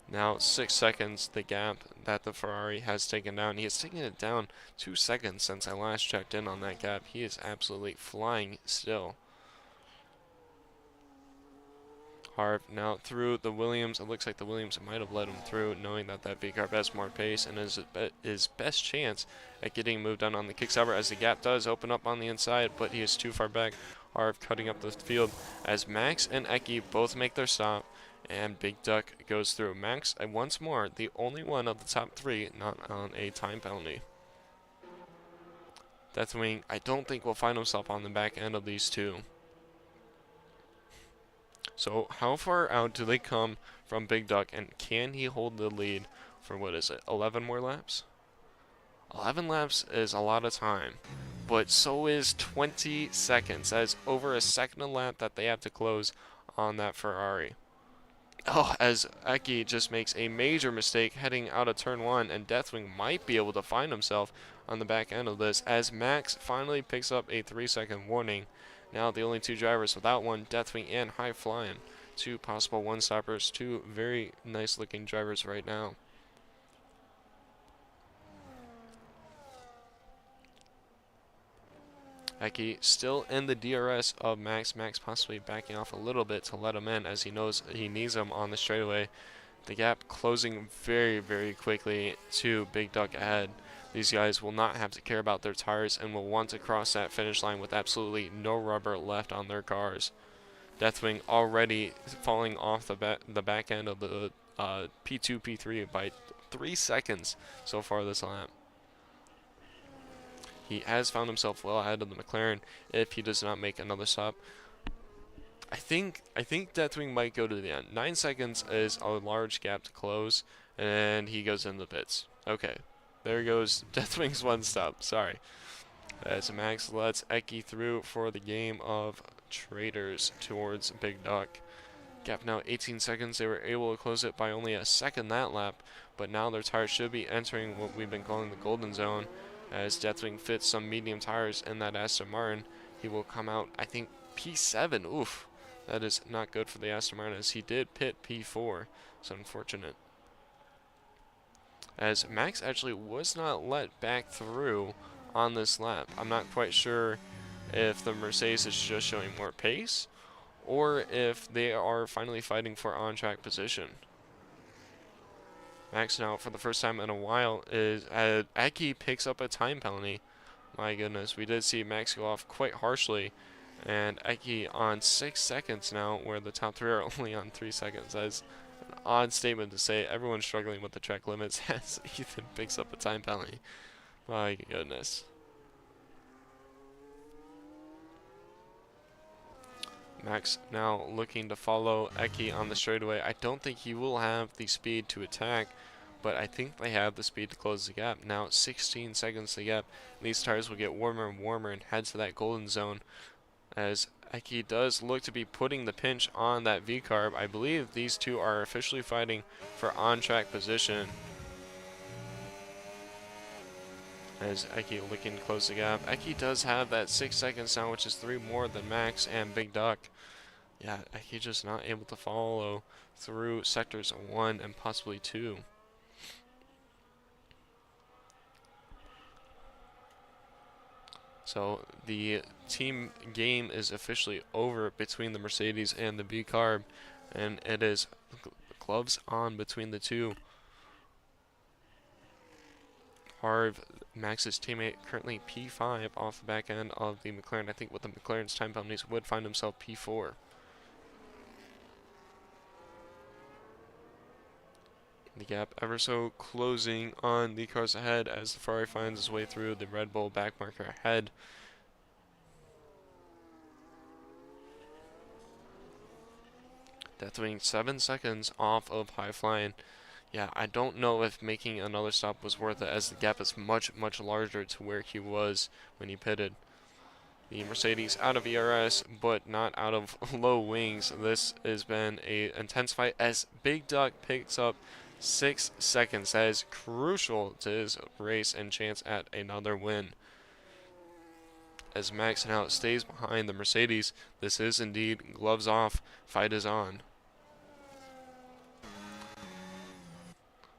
Now 6 seconds the gap that the Ferrari has taken down. He has taken it down 2 seconds since I last checked in on that gap. He is absolutely flying still. Harv now through the Williams. It looks like the Williams might have let him through, knowing that that V-Car has more pace and is his best chance at getting moved on the kick-sauber as the gap does open up on the inside, but he is too far back. Harv cutting up the field as Max and Eki both make their stop. And Big Duck goes through. Max, once more, the only one of the top three not on a time penalty. Deathwing, I don't think will find himself on the back end of these two. So how far out do they come from Big Duck, and can he hold the lead for, what is it, 11 more laps? 11 laps is a lot of time, but so is 20 seconds. That is over a second a lap that they have to close on that Ferrari. Oh, as Eki just makes a major mistake heading out of turn one, and Deathwing might be able to find himself on the back end of this as Max finally picks up a 3-second warning. Now the only two drivers without one, Deathwing and High Flying. Two possible one-stoppers, two very nice-looking drivers right now. Eki still in the DRS of Max. Max possibly backing off a little bit to let him in as he knows he needs him on the straightaway. The gap closing very, very quickly to Big Duck ahead. These guys will not have to care about their tires and will want to cross that finish line with absolutely no rubber left on their cars. Deathwing already falling off the back end of the P2, P3 by 3 seconds so far this lap. He has found himself well ahead of the McLaren if he does not make another stop. I think Deathwing might go to the end. 9 seconds is a large gap to close, and he goes in the pits. Okay, there goes Deathwing's one stop. Sorry. As Max lets Eki through for the game of traders towards Big Duck. Gap now 18 seconds. They were able to close it by only a second that lap, but now their tires should be entering what we've been calling the golden zone. As Deathwing fits some medium tires in that Aston Martin, he will come out, I think, P7. Oof, that is not good for the Aston Martin, as he did pit P4. It's unfortunate. As Max actually was not let back through on this lap. I'm not quite sure if the Mercedes is just showing more pace or if they are finally fighting for on-track position. Max now, for the first time in a while, is Eki picks up a time penalty. My goodness, we did see Max go off quite harshly, and Eki on 6 seconds now, where the top three are only on 3 seconds. That's an odd statement to say. Everyone's struggling with the track limits as Ethan picks up a time penalty. My goodness. Max now looking to follow Eki on the straightaway. I don't think he will have the speed to attack, but I think they have the speed to close the gap. Now 16 seconds to the gap. These tires will get warmer and warmer and head to that golden zone, as Eki does look to be putting the pinch on that V-carb. I believe these two are officially fighting for on-track position, as Eki looking to close the gap. Eki does have that 6 seconds now, which is 3 more than Max and Big Duck. Yeah, Eki just not able to follow through sectors 1 and possibly 2. So the team game is officially over between the Mercedes and the B-carb, and it is gloves on between the two. Harv, Max's teammate, currently P5 off the back end of the McLaren. I think with the McLaren's time penalties would find himself P4. The gap ever so closing on the cars ahead as the Ferrari finds its way through the Red Bull backmarker ahead. Deathwing 7 seconds off of high flying. Yeah, I don't know if making another stop was worth it, as the gap is much, much larger to where he was when he pitted. The Mercedes out of ERS, but not out of low wings. This has been a intense fight as Big Duck picks up 6 seconds. That is crucial to his race and chance at another win. As Max now stays behind the Mercedes, this is indeed gloves off, fight is on.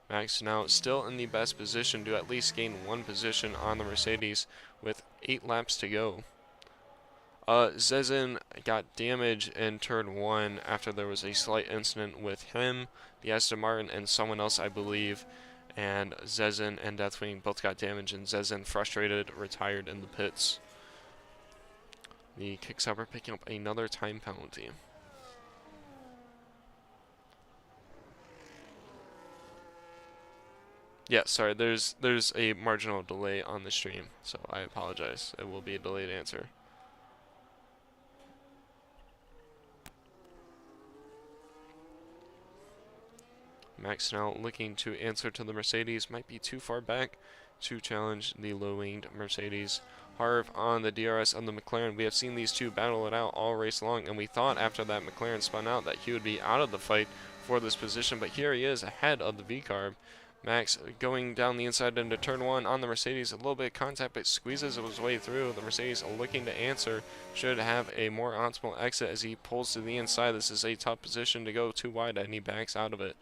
Max now still in the best position to at least gain 1 position on the Mercedes with 8 laps to go. Zezin got damage in turn 1 after there was a slight incident with him, the Aston Martin, and someone else, I believe. And Zezin and Deathwing both got damage, and Zezin, frustrated, retired in the pits. The Kickstopper picking up another time penalty. Yeah, sorry, there's a marginal delay on the stream, so I apologize. It will be a delayed answer. Max now looking to answer to the Mercedes, might be too far back to challenge the low-winged Mercedes. Harv on the DRS on the McLaren. We have seen these two battle it out all race long, and we thought after that McLaren spun out that he would be out of the fight for this position, but here he is ahead of the V-carb. Max going down the inside into turn 1 on the Mercedes. A little bit of contact, but squeezes his way through. The Mercedes looking to answer. Should have a more optimal exit as he pulls to the inside. This is a tough position to go too wide, and he backs out of it.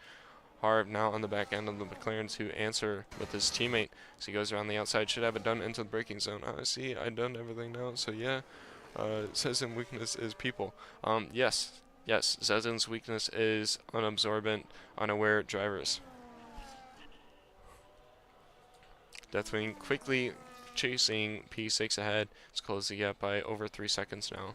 Harv now on the back end of the McLaren to answer with his teammate. So he goes around the outside. Should have it done into the braking zone. See, I've done everything now. So yeah, Zezin's weakness is people. Yes, Zezin's weakness is unabsorbent, unaware drivers. Deathwing quickly chasing P6 ahead. It's closed the gap by over 3 seconds now.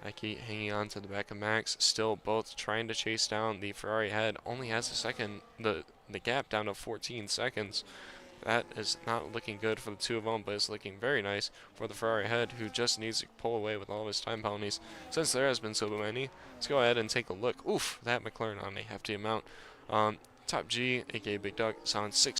Eki hanging on to the back of Max, still both trying to chase down the Ferrari ahead. Only has the gap down to 14 seconds. That is not looking good for the two of them, but it's looking very nice for the Ferrari head, who just needs to pull away with all of his time penalties. Since there has been so many, let's go ahead and take a look. Oof, that McLaren on a hefty amount. Top G, aka Big Duck, is on 6